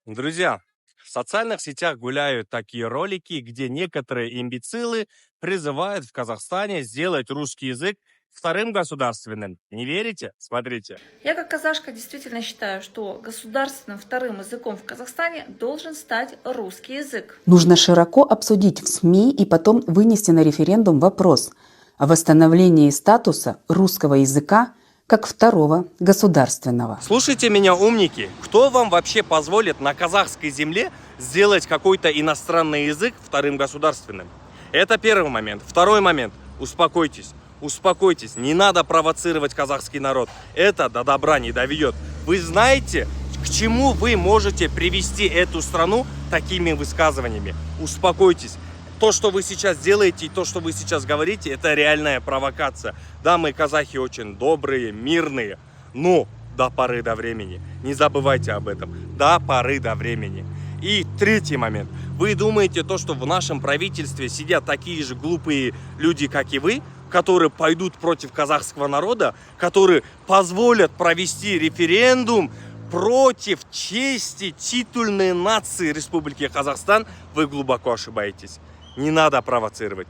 Друзья, в социальных сетях гуляют такие ролики, где некоторые имбецилы призывают в Казахстане сделать русский язык вторым государственным. Не верите? Смотрите. Я как казашка действительно считаю, что государственным вторым языком в Казахстане должен стать русский язык. Нужно широко обсудить в СМИ и потом вынести на референдум вопрос о восстановлении статуса русского языка как второго государственного. Слушайте меня, умники. Кто вам вообще позволит на казахской земле сделать какой-то иностранный язык вторым государственным? Это первый момент. Второй момент. Успокойтесь. Успокойтесь. Не надо провоцировать казахский народ. Это до добра не доведет. Вы знаете, к чему вы можете привести эту страну такими высказываниями? Успокойтесь. То, что вы сейчас делаете и то, что вы сейчас говорите, это реальная провокация. Да, мы, казахи, очень добрые, мирные, но до поры до времени. Не забывайте об этом. До поры до времени. И третий момент. Вы думаете, то, что в нашем правительстве сидят такие же глупые люди, как и вы, которые пойдут против казахского народа, которые позволят провести референдум против чести титульной нации Республики Казахстан, вы глубоко ошибаетесь. Не надо провоцировать.